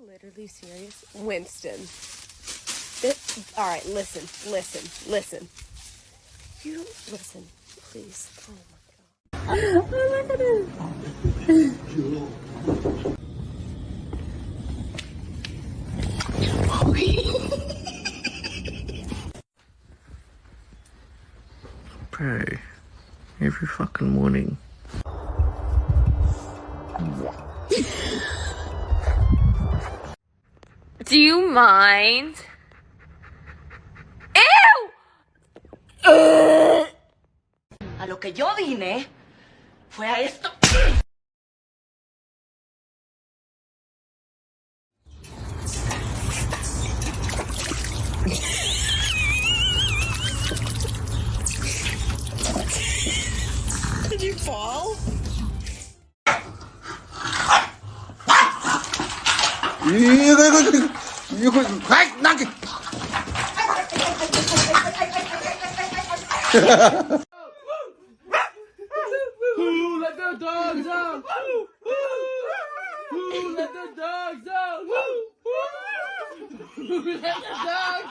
Literally serious? Winston. Alright, listen. You listen, please. Oh my god. Oh, look at him. Bro, every fucking morning. Do you mind? Ew! A lo que yo vine fue a esto. Did you fall? 이거 나게. Who let the dogs out? Who let the dogs out? Who let the dogs out?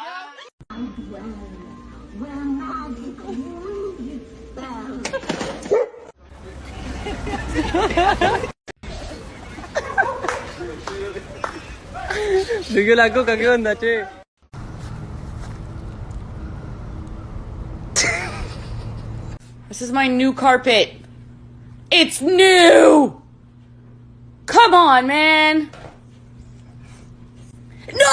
Bigyan ako kagyon na che. This is my new carpet. It's new! Come on, man! No!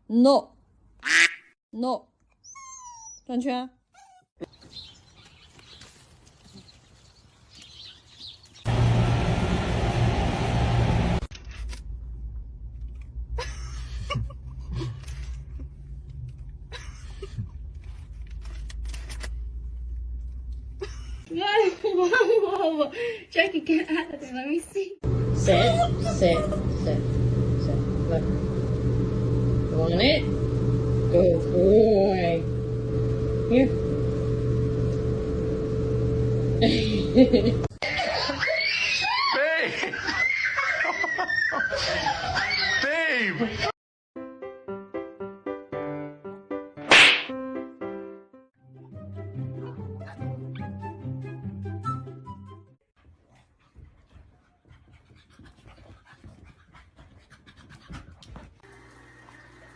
No. No. 转圈。Whoa. Jackie, get out of there. Let me see. Sit. Look. Go on it. Good boy. Here. Babe!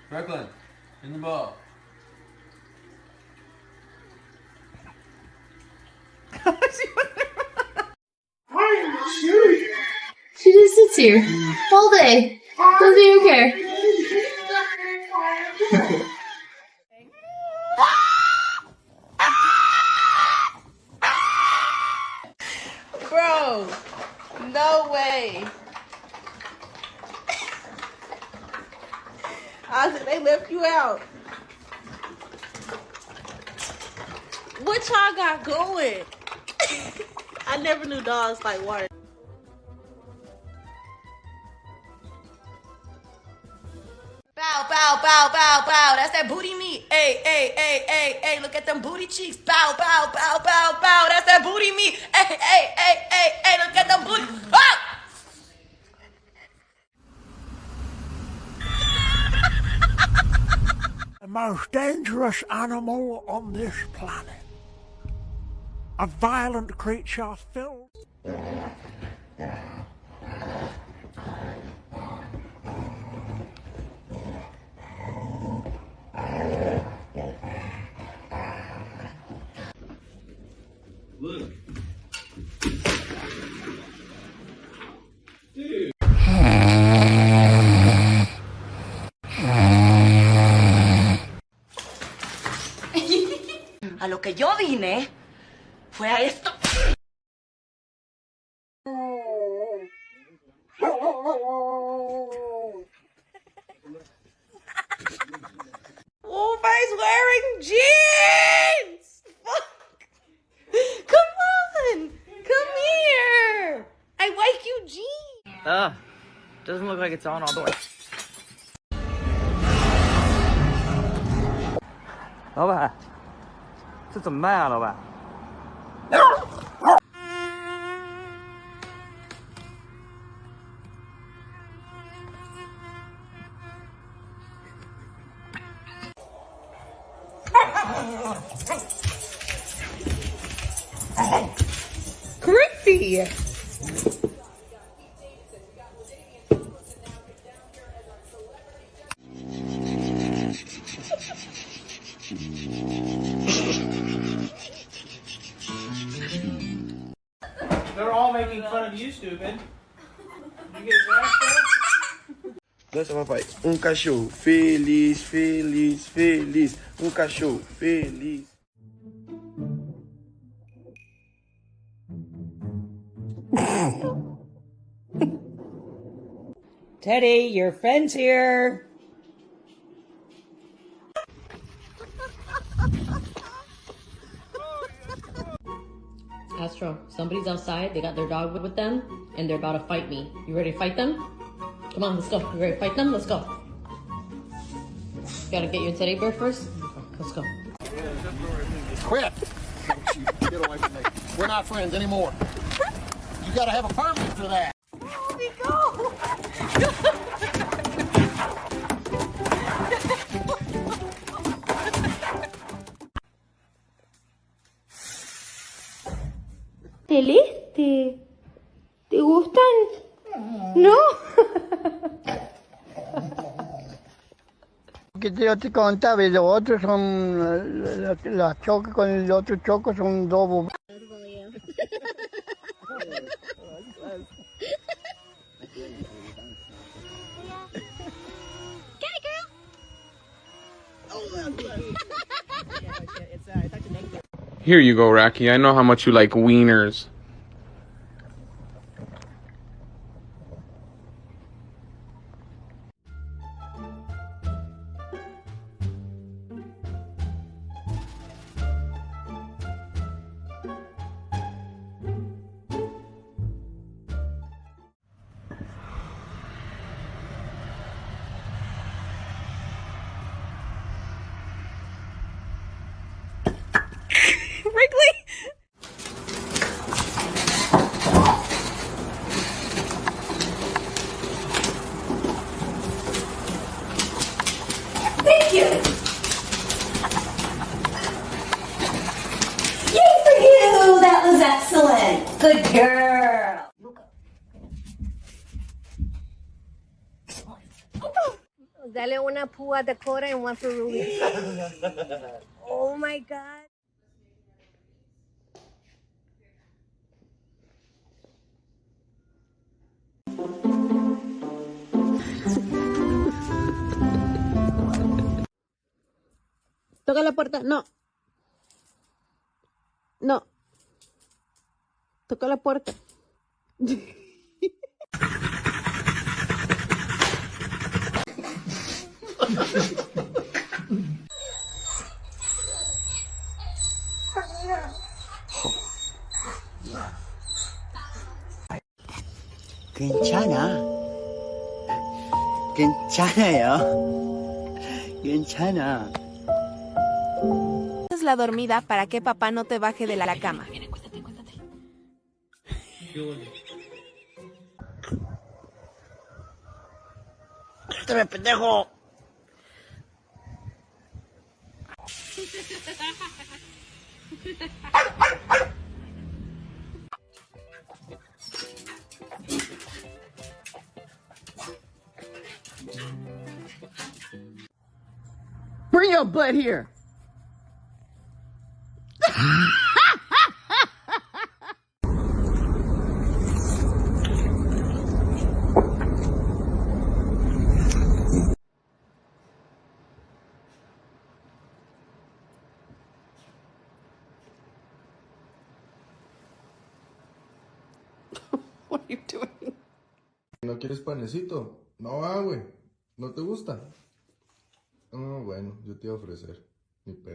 Brooklyn, in the ball. She just sits here all day. Doesn't even care. Bro, no way. They left you out. What y'all got going? I never knew dogs like water. Bow, bow, bow, bow, bow. That's that booty meat. Hey. Look at them booty cheeks. Bow, bow, bow, bow, bow. That's that booty meat. Hey. Look at them booty. Ah! The most dangerous animal on this planet. A violent creature filled. Look. A lo que yo vine fue a esto. always wearing jeans. Fuck. Come on. Come here. I like you jeans. Doesn't look like it's on all the way. 老板，这怎么办啊，老板？ Crispy. They're all making fun of you, stupid. You get that? Dança, papai. Cachorro feliz, feliz, feliz. Cachorro feliz. Teddy, your friend's here. Astro, somebody's outside. They got their dog with them, and they're about to fight me. You ready to fight them? Come on, let's go. You ready to fight them? Let's go. Gotta get your teddy bear first. Let's go. Quit! Get away from me. We're not friends anymore. You gotta have a permit for that. Where we go? Celeste, ¿te gustan? ¿No? Que yo te contaba, y los otros son, la choca con el otro choco son dos. Here you go, Racky. I know how much you like wieners. Wrigley? Thank you! Yay for you! That was excellent! Good girl! Dale una púa de Dakota and one for Ruby. Oh my God. Toca la puerta. No. No. Toca la puerta. 괜찮아. 괜찮아요. 괜찮아. Es la dormida para que papá no te baje de la cama. ¡Suéltame, pendejo! Bring your butt here. What are you doing? ¿No quieres panecito? No, güey. ¿No te gusta? Ah, bueno, yo te iba a ofrecer. No pé.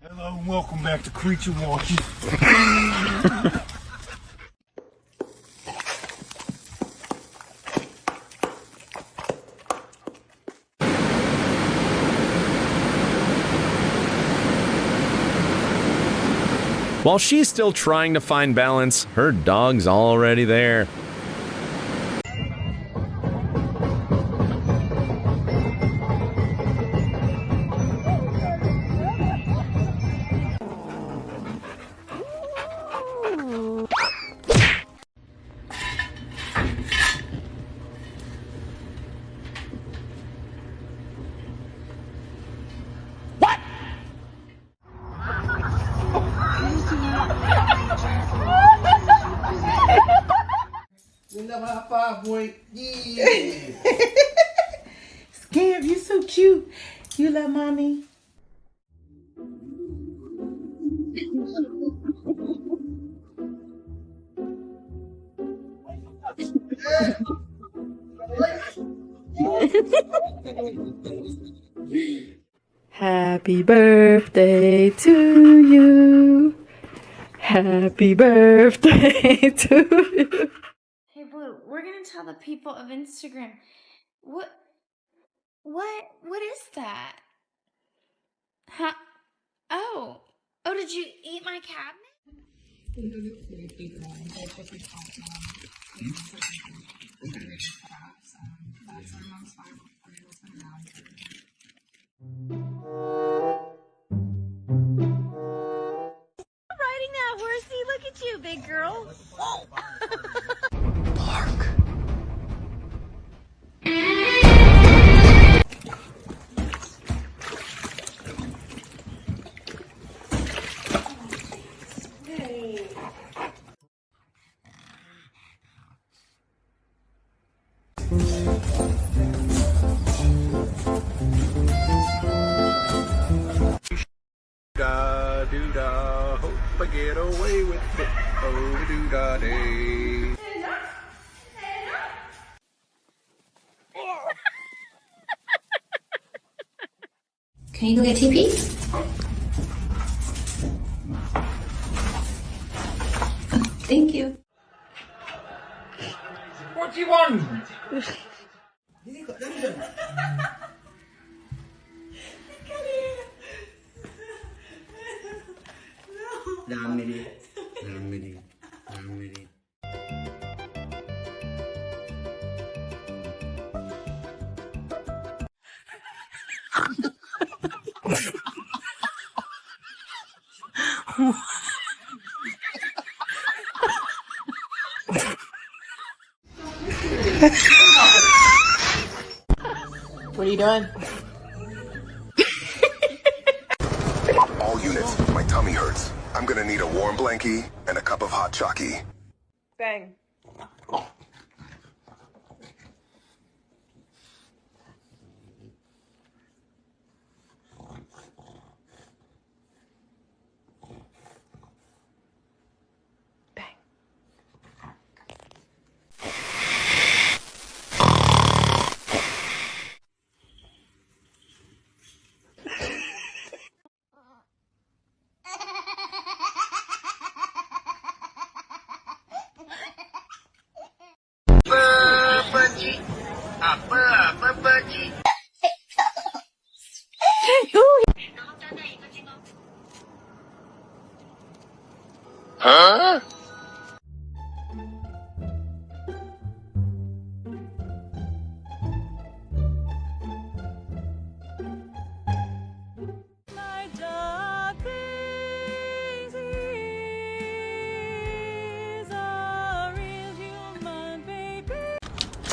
Hello and welcome back to Creature Watching. While she's still trying to find balance, her dog's already there. Boy. Yeah. Scamp, you so cute. You love mommy. Happy birthday to you. Happy birthday to you. Hey, Blue, we're gonna tell the people of Instagram. What is that? Huh? Oh, did you eat my cabinet? Riding that horsey, look at you, big girl. Da do da, hope I get away with it. Oh do da day. Can you go get TP? Thank you. What do you want? What are you doing? All units, my tummy hurts. I'm gonna need a warm blankie and a cup of hot chalky. Bang. Huh?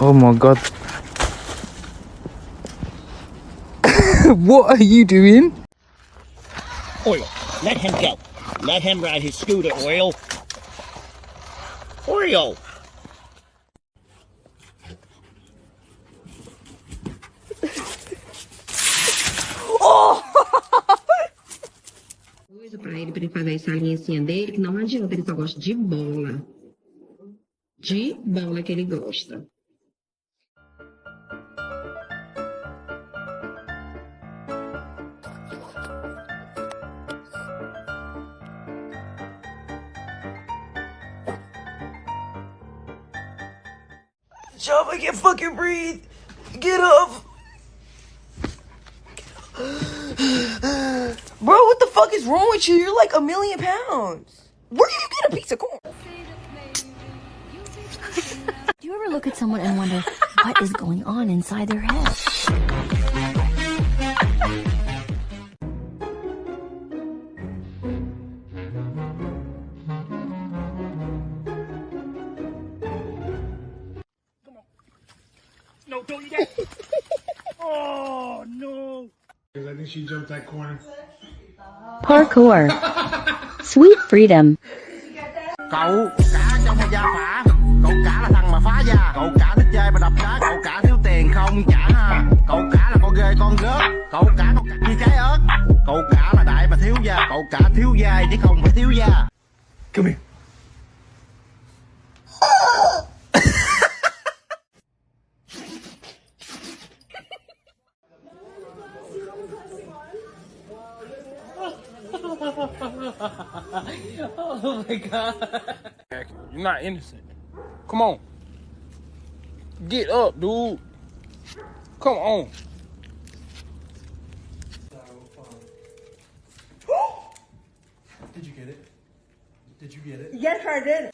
Oh my god. What are you doing? Oil, let him go. Let him ride his scooter, Oil. Oreo! Coisa pra ele fazer essa linhazinha dele, que não adianta, ele só gosta de bola. De bala que ele gosta. Job, I can't fucking breathe. Get up. Bro, what the fuck is wrong with you? You're like 1,000,000 pounds. Where did you get a piece of corn? Do you ever look at someone and wonder what is going on inside their head? No, don't eat that. Oh, no. I think she jumped that corner. Parkour. Sweet freedom. Cậu cả trong một gia phả. Cậu cả là thằng mà phá gia. Cậu cả thích chơi mà đập đá. Cậu cả thiếu tiền không trả ha. Cậu cả là con ghê con gớt. Cậu cả như trái ớt. Cậu cả là đại mà thiếu gia. Cậu cả thiếu gia chứ không phải thiếu gia. Come here. Oh my god. You're not innocent. Come on. Get up, dude. Come on. Did you get it? Did you get it? Yes, I did.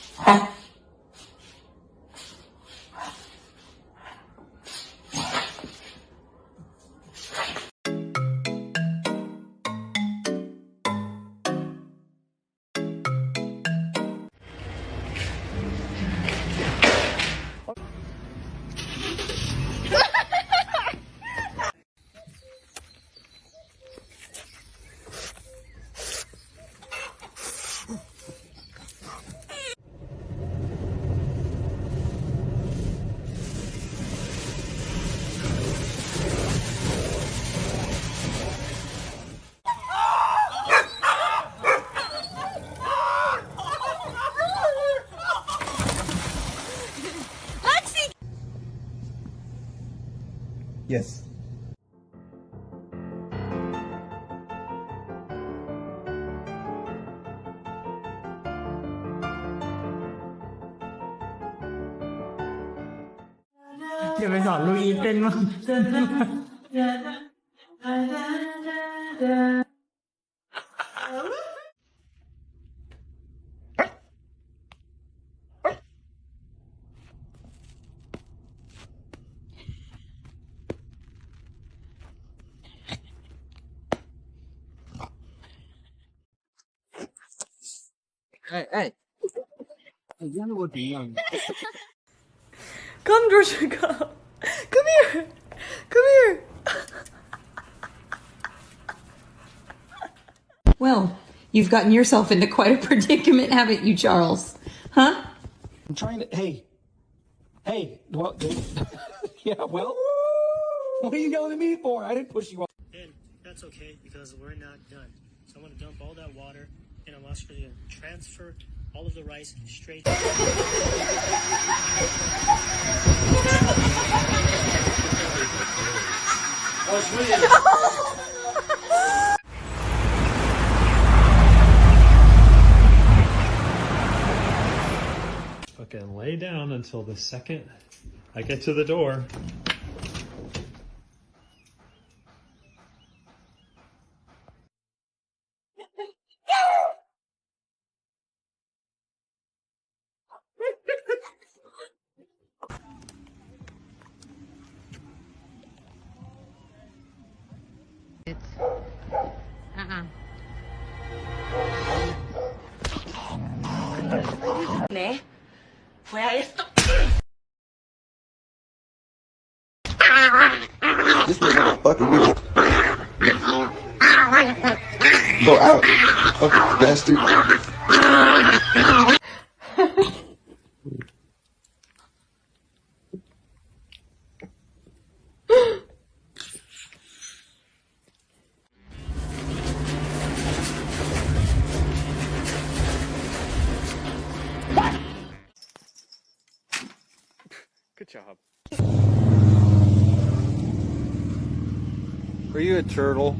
Yes. Giờ phải sỏ Louis tên mà. Hey, hey. Come, Georgia, come. Come here. Come here. Well, you've gotten yourself into quite a predicament, haven't you, Charles? Huh? I'm trying to. Hey. Well, yeah. Well, what are you yelling at me for? I didn't push you off. And that's okay because we're not done. So I'm gonna dump all that water in a Australia and transfer all of the rice straight. Fucking lay down until the second I get to the door. ¿Eh? Fue a esto. This motherfucker will go out. Fucking bastard. Good job. Are you a turtle?